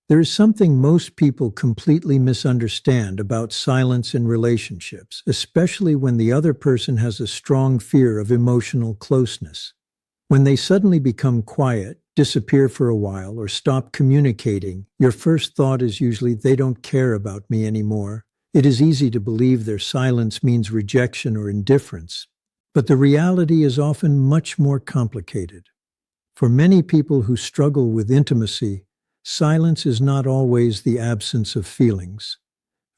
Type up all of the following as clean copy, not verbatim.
There is something most people completely misunderstand about silence in relationships, especially when the other person has a strong fear of emotional closeness. When they suddenly become quiet, disappear for a while, or stop communicating, your first thought is usually they don't care about me anymore. It is easy to believe their silence means rejection or indifference, but the reality is often much more complicated. For many people who struggle with intimacy, silence is not always the absence of feelings.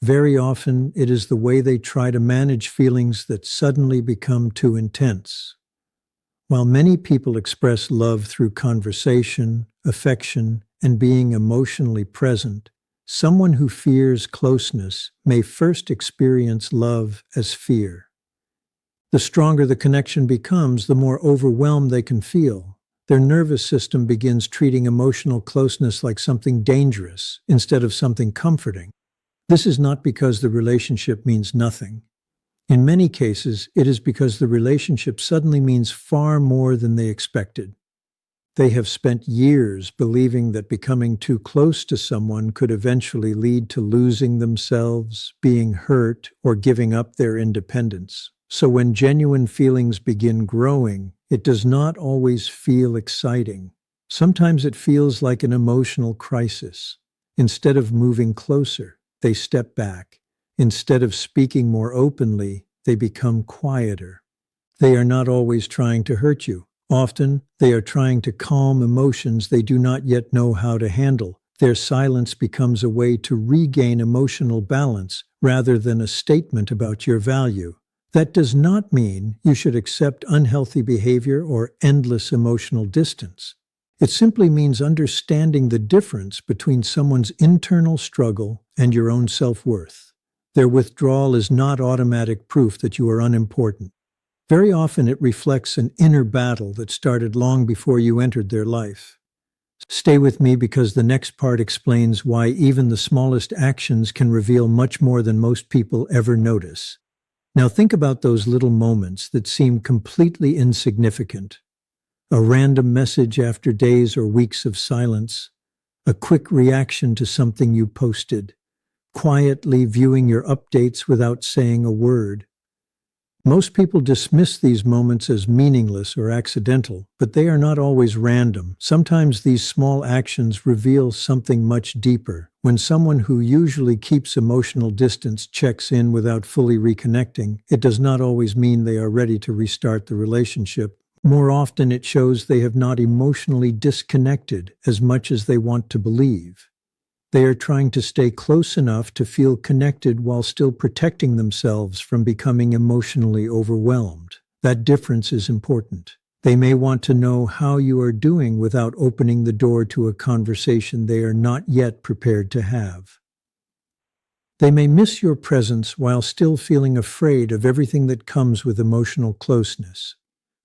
Very often, it is the way they try to manage feelings that suddenly become too intense. While many people express love through conversation, affection, and being emotionally present, someone who fears closeness may first experience love as fear. The stronger the connection becomes, the more overwhelmed they can feel. Their nervous system begins treating emotional closeness like something dangerous instead of something comforting. This is not because the relationship means nothing. In many cases, it is because the relationship suddenly means far more than they expected. They have spent years believing that becoming too close to someone could eventually lead to losing themselves, being hurt, or giving up their independence. So when genuine feelings begin growing, it does not always feel exciting. Sometimes it feels like an emotional crisis. Instead of moving closer, they step back. Instead of speaking more openly, they become quieter. They are not always trying to hurt you. Often, they are trying to calm emotions they do not yet know how to handle. Their silence becomes a way to regain emotional balance rather than a statement about your value. That does not mean you should accept unhealthy behavior or endless emotional distance. It simply means understanding the difference between someone's internal struggle and your own self-worth. Their withdrawal is not automatic proof that you are unimportant. Very often it reflects an inner battle that started long before you entered their life. Stay with me because the next part explains why even the smallest actions can reveal much more than most people ever notice. Now think about those little moments that seem completely insignificant. A random message after days or weeks of silence, a quick reaction to something you posted, quietly viewing your updates without saying a word. Most people dismiss these moments as meaningless or accidental, but they are not always random. Sometimes these small actions reveal something much deeper. When someone who usually keeps emotional distance checks in without fully reconnecting, it does not always mean they are ready to restart the relationship. More often, it shows they have not emotionally disconnected as much as they want to believe. They are trying to stay close enough to feel connected while still protecting themselves from becoming emotionally overwhelmed. That difference is important. They may want to know how you are doing without opening the door to a conversation they are not yet prepared to have. They may miss your presence while still feeling afraid of everything that comes with emotional closeness.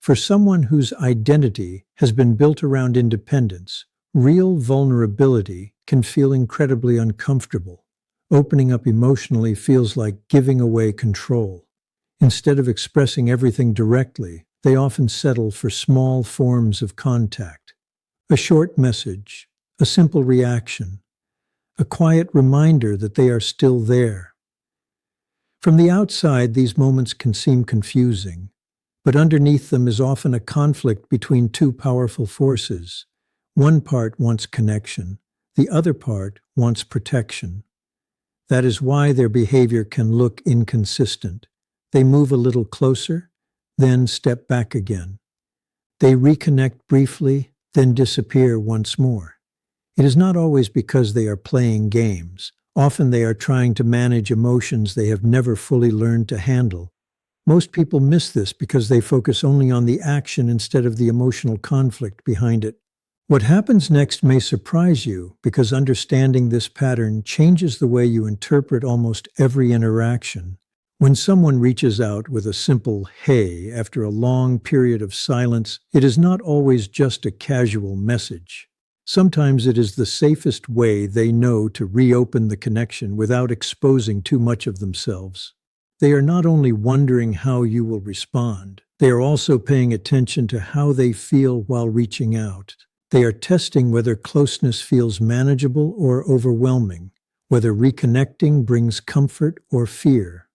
For someone whose identity has been built around independence, real vulnerability can feel incredibly uncomfortable. Opening up emotionally feels like giving away control. Instead of expressing everything directly, they often settle for small forms of contact. A short message, a simple reaction, a quiet reminder that they are still there. From the outside, these moments can seem confusing, but underneath them is often a conflict between two powerful forces. One part wants connection, the other part wants protection. That is why their behavior can look inconsistent. They move a little closer, then step back again. They reconnect briefly, then disappear once more. It is not always because they are playing games. Often they are trying to manage emotions they have never fully learned to handle. Most people miss this because they focus only on the action instead of the emotional conflict behind it. What happens next may surprise you because understanding this pattern changes the way you interpret almost every interaction. When someone reaches out with a simple "hey" after a long period of silence, it is not always just a casual message. Sometimes it is the safest way they know to reopen the connection without exposing too much of themselves. They are not only wondering how you will respond, they are also paying attention to how they feel while reaching out. They are testing whether closeness feels manageable or overwhelming, whether reconnecting brings comfort or fear.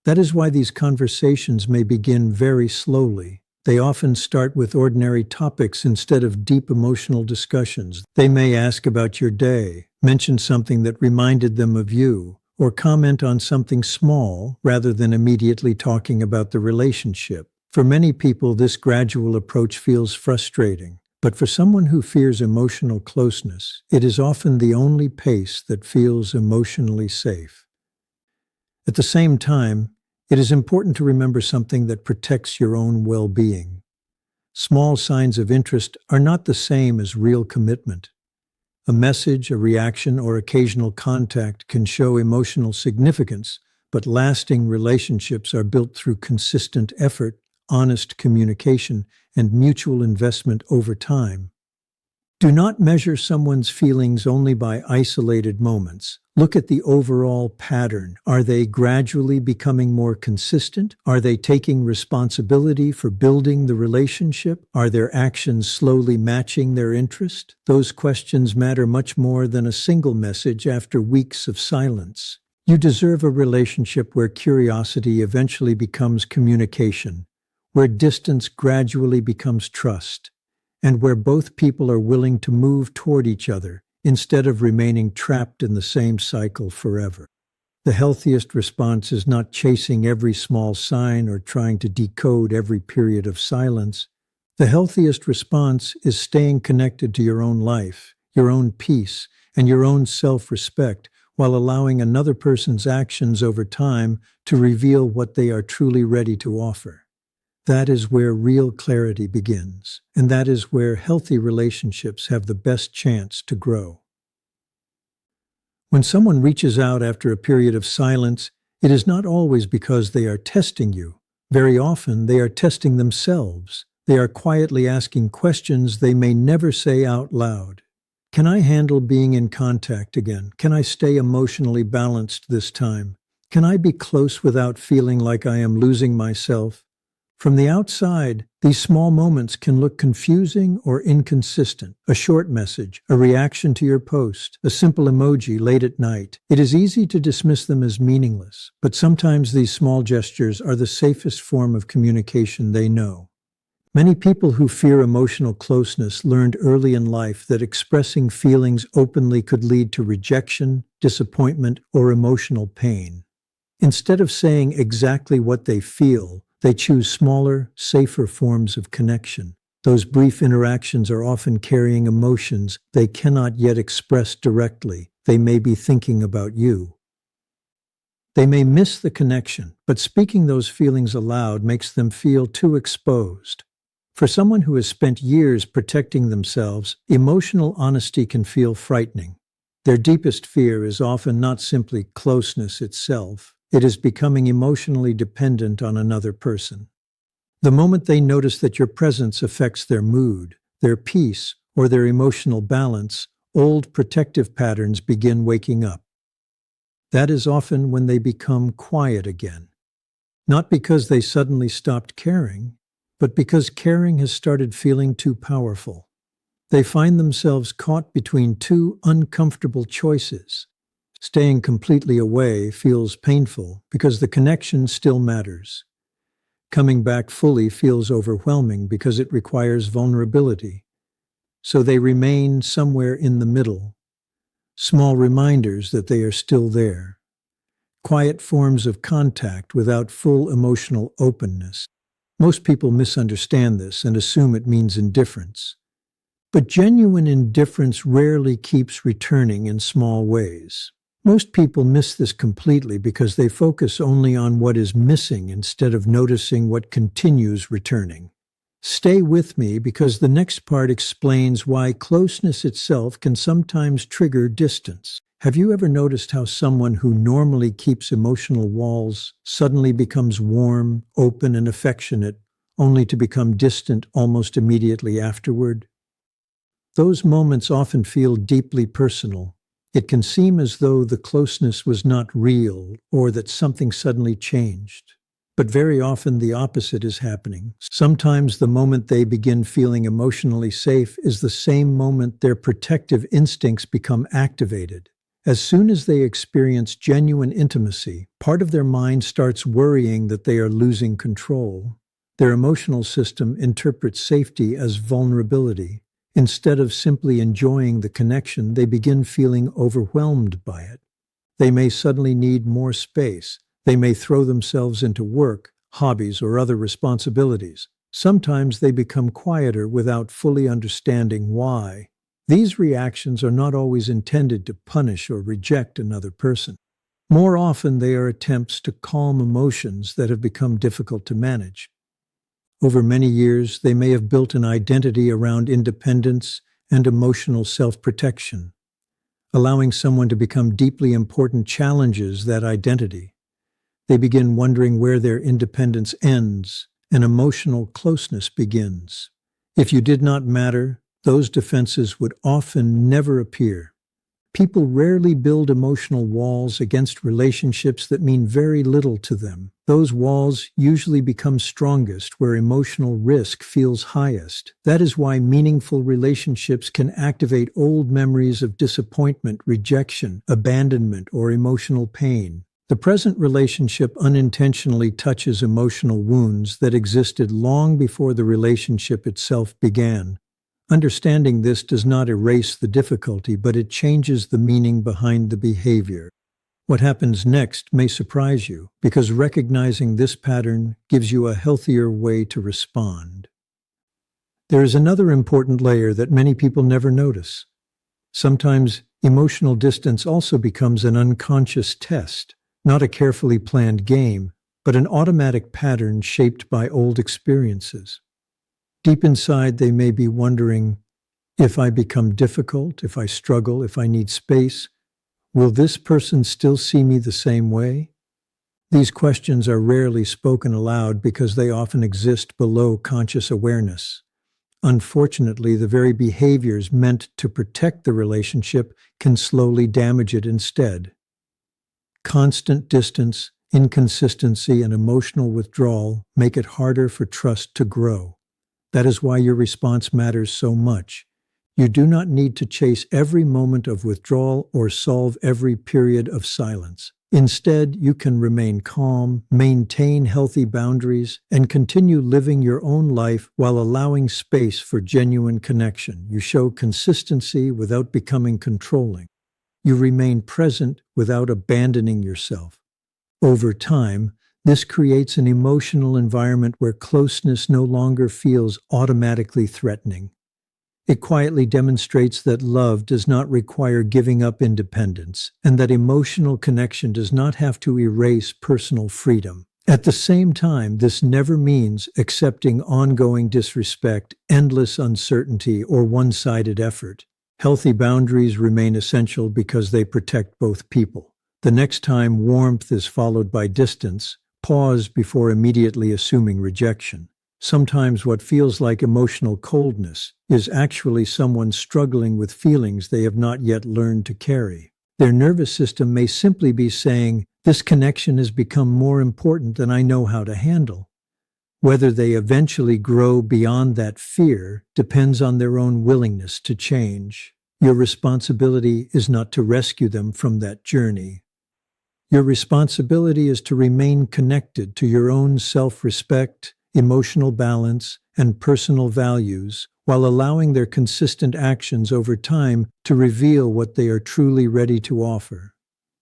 That is why these conversations may begin very slowly. They often start with ordinary topics instead of deep emotional discussions. They may ask about your day, mention something that reminded them of you, or comment on something small rather than immediately talking about the relationship. For many people, this gradual approach feels frustrating. But for someone who fears emotional closeness, it is often the only pace that feels emotionally safe. At the same time, it is important to remember something that protects your own well-being. Small signs of interest are not the same as real commitment. A message, a reaction, or occasional contact can show emotional significance, but lasting relationships are built through consistent effort, honest communication, and mutual investment over time. Do not measure someone's feelings only by isolated moments. Look at the overall pattern. Are they gradually becoming more consistent? Are they taking responsibility for building the relationship? Are their actions slowly matching their interest? Those questions matter much more than a single message after weeks of silence. You deserve a relationship where curiosity eventually becomes communication, where distance gradually becomes trust, and where both people are willing to move toward each other instead of remaining trapped in the same cycle forever. The healthiest response is not chasing every small sign or trying to decode every period of silence. The healthiest response is staying connected to your own life, your own peace, and your own self-respect, while allowing another person's actions over time to reveal what they are truly ready to offer. That is where real clarity begins, and that is where healthy relationships have the best chance to grow. When someone reaches out after a period of silence, it is not always because they are testing you. Very often, they are testing themselves. They are quietly asking questions they may never say out loud. Can I handle being in contact again? Can I stay emotionally balanced this time? Can I be close without feeling like I am losing myself? From the outside, these small moments can look confusing or inconsistent. A short message, a reaction to your post, a simple emoji late at night. It is easy to dismiss them as meaningless, but sometimes these small gestures are the safest form of communication they know. Many people who fear emotional closeness learned early in life that expressing feelings openly could lead to rejection, disappointment, or emotional pain. Instead of saying exactly what they feel, they choose smaller, safer forms of connection. Those brief interactions are often carrying emotions they cannot yet express directly. They may be thinking about you. They may miss the connection, but speaking those feelings aloud makes them feel too exposed. For someone who has spent years protecting themselves, emotional honesty can feel frightening. Their deepest fear is often not simply closeness itself. It is becoming emotionally dependent on another person. The moment they notice that your presence affects their mood, their peace, or their emotional balance, old protective patterns begin waking up. That is often when they become quiet again. Not because they suddenly stopped caring, but because caring has started feeling too powerful. They find themselves caught between two uncomfortable choices. Staying completely away feels painful because the connection still matters. Coming back fully feels overwhelming because it requires vulnerability. So they remain somewhere in the middle, small reminders that they are still there. Quiet forms of contact without full emotional openness. Most people misunderstand this and assume it means indifference. But genuine indifference rarely keeps returning in small ways. Most people miss this completely because they focus only on what is missing instead of noticing what continues returning. Stay with me because the next part explains why closeness itself can sometimes trigger distance. Have you ever noticed how someone who normally keeps emotional walls suddenly becomes warm, open, and affectionate, only to become distant almost immediately afterward? Those moments often feel deeply personal. It can seem as though the closeness was not real or that something suddenly changed. But very often the opposite is happening. Sometimes the moment they begin feeling emotionally safe is the same moment their protective instincts become activated. As soon as they experience genuine intimacy, part of their mind starts worrying that they are losing control. Their emotional system interprets safety as vulnerability. Instead of simply enjoying the connection, they begin feeling overwhelmed by it. They may suddenly need more space. They may throw themselves into work, hobbies, or other responsibilities. Sometimes they become quieter without fully understanding why. These reactions are not always intended to punish or reject another person. More often, they are attempts to calm emotions that have become difficult to manage. Over many years, they may have built an identity around independence and emotional self-protection. Allowing someone to become deeply important challenges that identity. They begin wondering where their independence ends and emotional closeness begins. If you did not matter, those defenses would often never appear. People rarely build emotional walls against relationships that mean very little to them. Those walls usually become strongest where emotional risk feels highest. That is why meaningful relationships can activate old memories of disappointment, rejection, abandonment, or emotional pain. The present relationship unintentionally touches emotional wounds that existed long before the relationship itself began. Understanding this does not erase the difficulty, but it changes the meaning behind the behavior. What happens next may surprise you, because recognizing this pattern gives you a healthier way to respond. There is another important layer that many people never notice. Sometimes emotional distance also becomes an unconscious test, not a carefully planned game, but an automatic pattern shaped by old experiences. Deep inside, they may be wondering, if I become difficult, if I struggle, if I need space, will this person still see me the same way? These questions are rarely spoken aloud because they often exist below conscious awareness. Unfortunately, the very behaviors meant to protect the relationship can slowly damage it instead. Constant distance, inconsistency, and emotional withdrawal make it harder for trust to grow. That is why your response matters so much. You do not need to chase every moment of withdrawal or solve every period of silence. Instead, you can remain calm, maintain healthy boundaries, and continue living your own life while allowing space for genuine connection. You show consistency without becoming controlling. You remain present without abandoning yourself. Over time, this creates an emotional environment where closeness no longer feels automatically threatening. It quietly demonstrates that love does not require giving up independence, and that emotional connection does not have to erase personal freedom. At the same time, this never means accepting ongoing disrespect, endless uncertainty, or one-sided effort. Healthy boundaries remain essential because they protect both people. The next time warmth is followed by distance, pause before immediately assuming rejection. Sometimes what feels like emotional coldness is actually someone struggling with feelings they have not yet learned to carry. Their nervous system may simply be saying, "This connection has become more important than I know how to handle." Whether they eventually grow beyond that fear depends on their own willingness to change. Your responsibility is not to rescue them from that journey. Your responsibility is to remain connected to your own self-respect, emotional balance, and personal values, while allowing their consistent actions over time to reveal what they are truly ready to offer.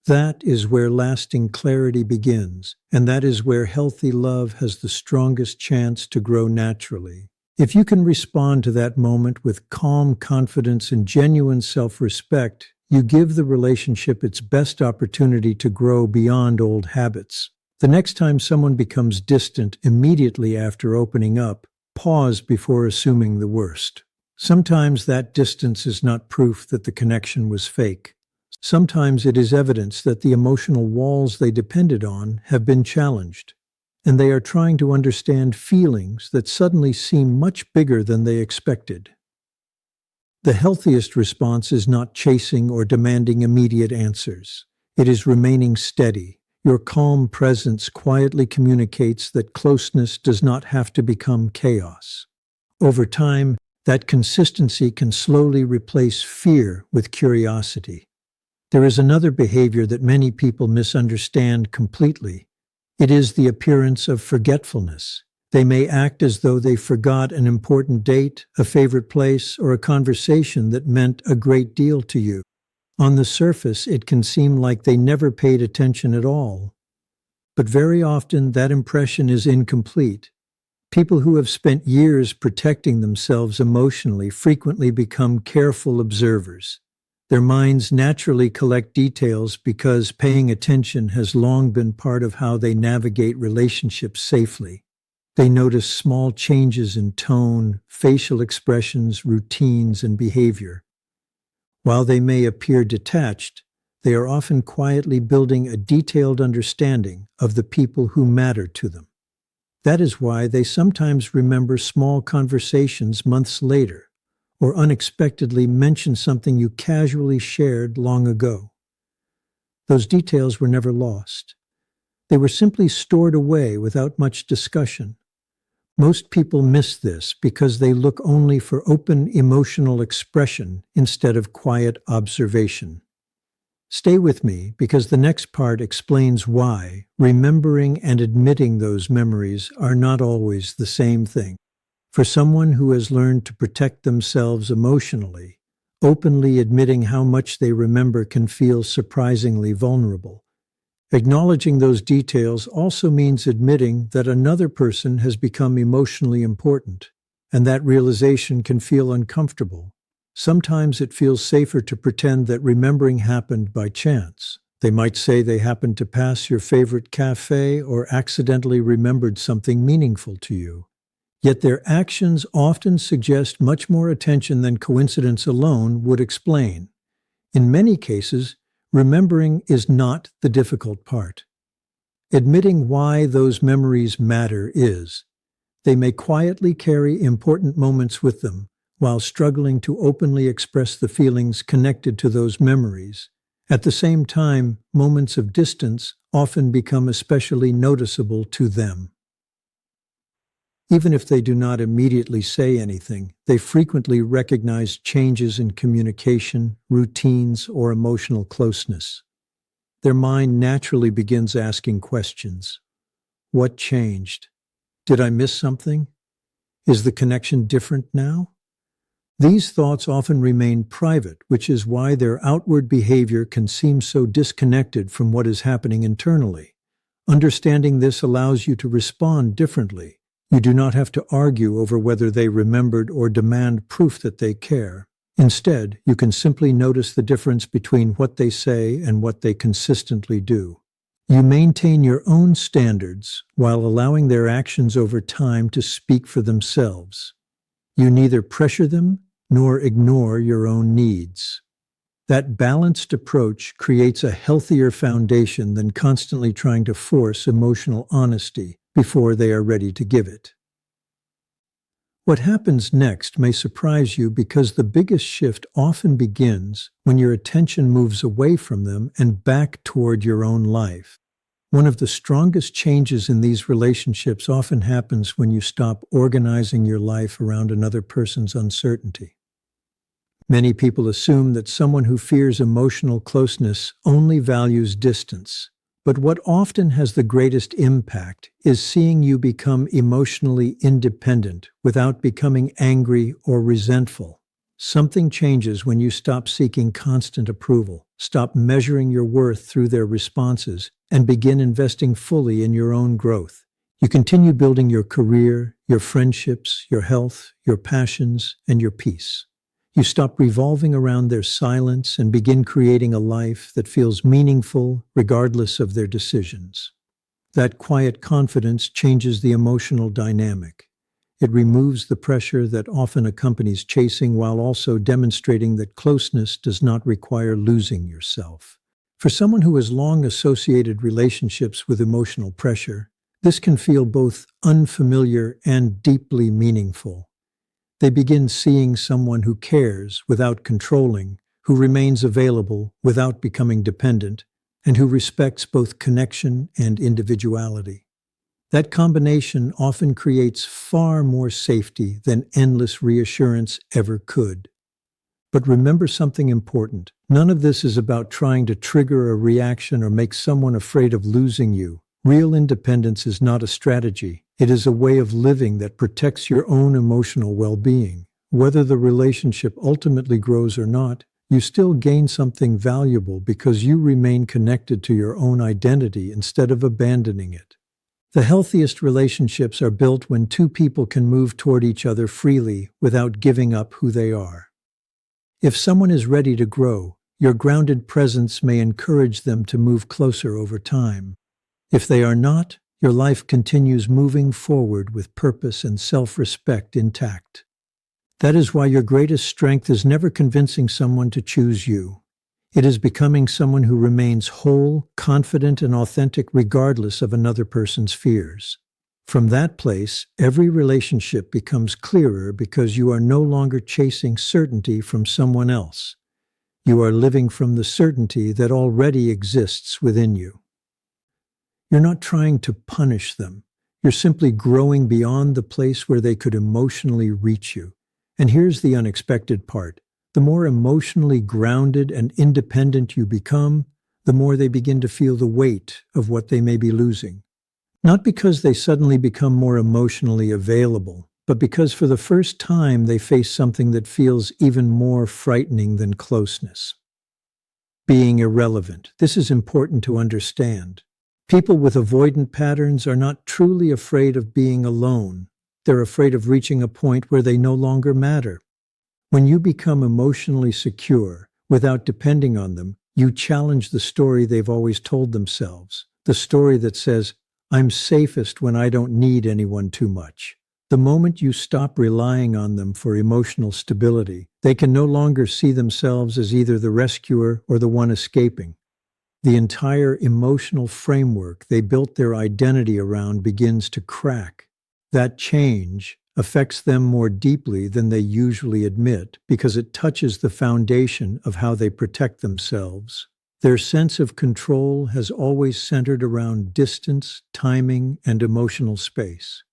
That is where lasting clarity begins, and that is where healthy love has the strongest chance to grow naturally. If you can respond to that moment with calm confidence and genuine self-respect, you give the relationship its best opportunity to grow beyond old habits. The next time someone becomes distant immediately after opening up, pause before assuming the worst. Sometimes that distance is not proof that the connection was fake. Sometimes it is evidence that the emotional walls they depended on have been challenged, and they are trying to understand feelings that suddenly seem much bigger than they expected. The healthiest response is not chasing or demanding immediate answers. It is remaining steady, Your calm presence quietly communicates that closeness does not have to become chaos. Over time, that consistency can slowly replace fear with curiosity. There is another behavior that many people misunderstand completely. It is the appearance of forgetfulness. They may act as though they forgot an important date, a favorite place, or a conversation that meant a great deal to you. On the surface, it can seem like they never paid attention at all. But very often, that impression is incomplete. People who have spent years protecting themselves emotionally frequently become careful observers. Their minds naturally collect details because paying attention has long been part of how they navigate relationships safely. They notice small changes in tone, facial expressions, routines, and behavior. While they may appear detached, they are often quietly building a detailed understanding of the people who matter to them. That is why they sometimes remember small conversations months later, or unexpectedly mention something you casually shared long ago. Those details were never lost. They were simply stored away without much discussion. Most people miss this because they look only for open emotional expression instead of quiet observation. Stay with me because the next part explains why remembering and admitting those memories are not always the same thing. For someone who has learned to protect themselves emotionally, openly admitting how much they remember can feel surprisingly vulnerable. Acknowledging those details also means admitting that another person has become emotionally important, and that realization can feel uncomfortable. Sometimes it feels safer to pretend that remembering happened by chance. They might say they happened to pass your favorite cafe or accidentally remembered something meaningful to you. Yet their actions often suggest much more attention than coincidence alone would explain. In many cases, remembering is not the difficult part. Admitting why those memories matter is. They may quietly carry important moments with them, while struggling to openly express the feelings connected to those memories. At the same time, moments of distance often become especially noticeable to them. Even if they do not immediately say anything, they frequently recognize changes in communication, routines, or emotional closeness. Their mind naturally begins asking questions. What changed? Did I miss something? Is the connection different now? These thoughts often remain private, which is why their outward behavior can seem so disconnected from what is happening internally. Understanding this allows you to respond differently. You do not have to argue over whether they remembered or demand proof that they care. Instead, you can simply notice the difference between what they say and what they consistently do. You maintain your own standards while allowing their actions over time to speak for themselves. You neither pressure them nor ignore your own needs. That balanced approach creates a healthier foundation than constantly trying to force emotional honesty before they are ready to give it. What happens next may surprise you because the biggest shift often begins when your attention moves away from them and back toward your own life. One of the strongest changes in these relationships often happens when you stop organizing your life around another person's uncertainty. Many people assume that someone who fears emotional closeness only values distance. But what often has the greatest impact is seeing you become emotionally independent without becoming angry or resentful. Something changes when you stop seeking constant approval, stop measuring your worth through their responses, and begin investing fully in your own growth. You continue building your career, your friendships, your health, your passions, and your peace. You stop revolving around their silence and begin creating a life that feels meaningful regardless of their decisions. That quiet confidence changes the emotional dynamic. It removes the pressure that often accompanies chasing while also demonstrating that closeness does not require losing yourself. For someone who has long associated relationships with emotional pressure, this can feel both unfamiliar and deeply meaningful. They begin seeing someone who cares without controlling, who remains available without becoming dependent, and who respects both connection and individuality. That combination often creates far more safety than endless reassurance ever could. But remember something important. None of this is about trying to trigger a reaction or make someone afraid of losing you. Real independence is not a strategy. It is a way of living that protects your own emotional well-being. Whether the relationship ultimately grows or not, you still gain something valuable because you remain connected to your own identity instead of abandoning it. The healthiest relationships are built when two people can move toward each other freely without giving up who they are. If someone is ready to grow, your grounded presence may encourage them to move closer over time. If they are not, your life continues moving forward with purpose and self-respect intact. That is why your greatest strength is never convincing someone to choose you. It is becoming someone who remains whole, confident, and authentic regardless of another person's fears. From that place, every relationship becomes clearer because you are no longer chasing certainty from someone else. You are living from the certainty that already exists within you. You're not trying to punish them. You're simply growing beyond the place where they could emotionally reach you. And here's the unexpected part. The more emotionally grounded and independent you become, the more they begin to feel the weight of what they may be losing. Not because they suddenly become more emotionally available, but because for the first time they face something that feels even more frightening than closeness. Being irrelevant. This is important to understand. People with avoidant patterns are not truly afraid of being alone. They're afraid of reaching a point where they no longer matter. When you become emotionally secure, without depending on them, you challenge the story they've always told themselves. The story that says, "I'm safest when I don't need anyone too much." The moment you stop relying on them for emotional stability, they can no longer see themselves as either the rescuer or the one escaping. The entire emotional framework they built their identity around begins to crack. That change affects them more deeply than they usually admit because it touches the foundation of how they protect themselves. Their sense of control has always centered around distance, timing, and emotional space.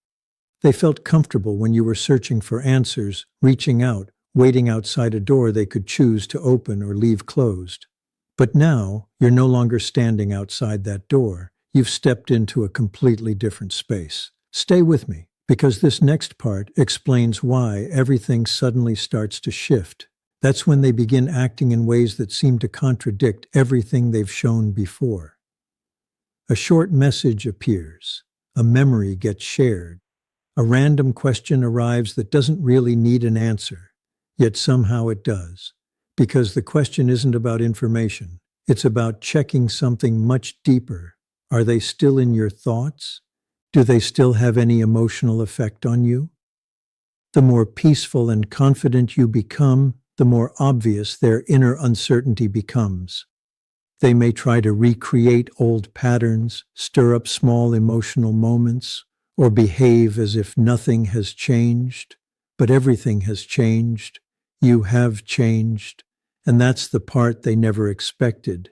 They felt comfortable when you were searching for answers, reaching out, waiting outside a door they could choose to open or leave closed. But now, you're no longer standing outside that door. You've stepped into a completely different space. Stay with me, because this next part explains why everything suddenly starts to shift. That's when they begin acting in ways that seem to contradict everything they've shown before. A short message appears. A memory gets shared. A random question arrives that doesn't really need an answer, yet somehow it does. Because the question isn't about information. It's about checking something much deeper. Are they still in your thoughts? Do they still have any emotional effect on you? The more peaceful and confident you become, the more obvious their inner uncertainty becomes. They may try to recreate old patterns, stir up small emotional moments, or behave as if nothing has changed. But everything has changed. You have changed. And that's the part they never expected.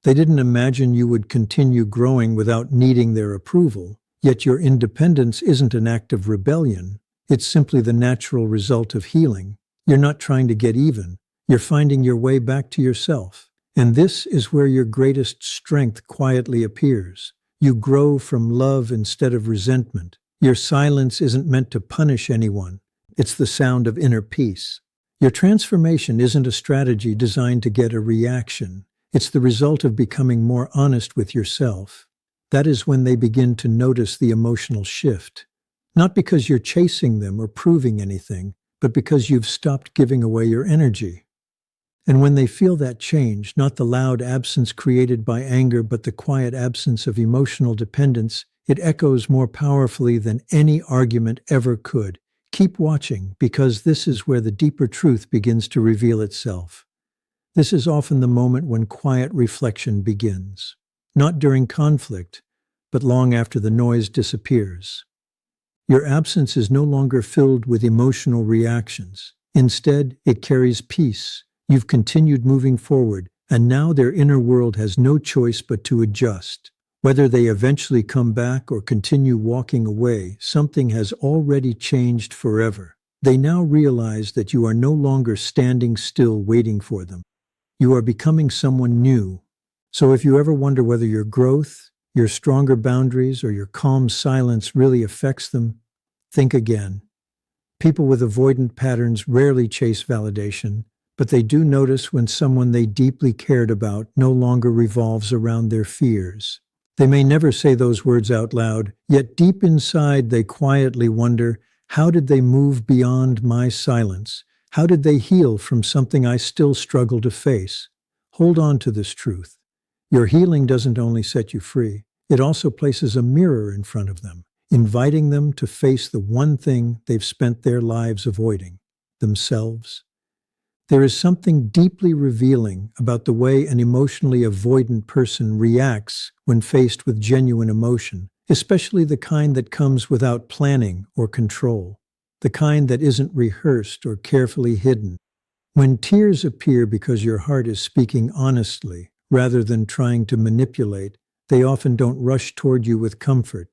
They didn't imagine you would continue growing without needing their approval. Yet your independence isn't an act of rebellion. It's simply the natural result of healing. You're not trying to get even. You're finding your way back to yourself. And this is where your greatest strength quietly appears. You grow from love instead of resentment. Your silence isn't meant to punish anyone. It's the sound of inner peace. Your transformation isn't a strategy designed to get a reaction. It's the result of becoming more honest with yourself. That is when they begin to notice the emotional shift. Not because you're chasing them or proving anything, but because you've stopped giving away your energy. And when they feel that change, not the loud absence created by anger, but the quiet absence of emotional dependence, it echoes more powerfully than any argument ever could. Keep watching, because this is where the deeper truth begins to reveal itself. This is often the moment when quiet reflection begins. Not during conflict, but long after the noise disappears. Your absence is no longer filled with emotional reactions. Instead, it carries peace. You've continued moving forward, and now their inner world has no choice but to adjust. Whether they eventually come back or continue walking away, something has already changed forever. They now realize that you are no longer standing still waiting for them. You are becoming someone new. So if you ever wonder whether your growth, your stronger boundaries, or your calm silence really affects them, think again. People with avoidant patterns rarely chase validation, but they do notice when someone they deeply cared about no longer revolves around their fears. They may never say those words out loud, yet deep inside they quietly wonder, how did they move beyond my silence? How did they heal from something I still struggle to face? Hold on to this truth. Your healing doesn't only set you free, it also places a mirror in front of them, inviting them to face the one thing they've spent their lives avoiding, themselves. There is something deeply revealing about the way an emotionally avoidant person reacts when faced with genuine emotion, especially the kind that comes without planning or control, the kind that isn't rehearsed or carefully hidden. When tears appear because your heart is speaking honestly, rather than trying to manipulate, they often don't rush toward you with comfort.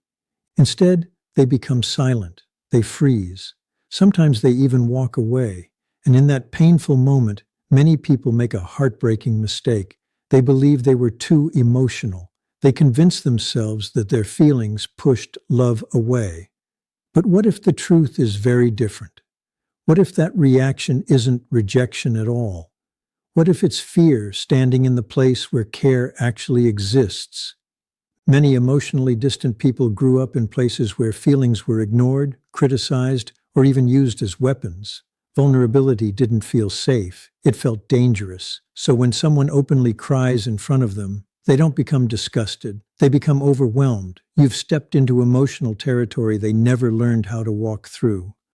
Instead, they become silent, they freeze. Sometimes they even walk away. And in that painful moment, many people make a heartbreaking mistake. They believe they were too emotional. They convince themselves that their feelings pushed love away. But what if the truth is very different? What if that reaction isn't rejection at all? What if it's fear standing in the place where care actually exists? Many emotionally distant people grew up in places where feelings were ignored, criticized, or even used as weapons. Vulnerability didn't feel safe, it felt dangerous. So when someone openly cries in front of them, they don't become disgusted, they become overwhelmed. You've stepped into emotional territory they never learned how to walk through.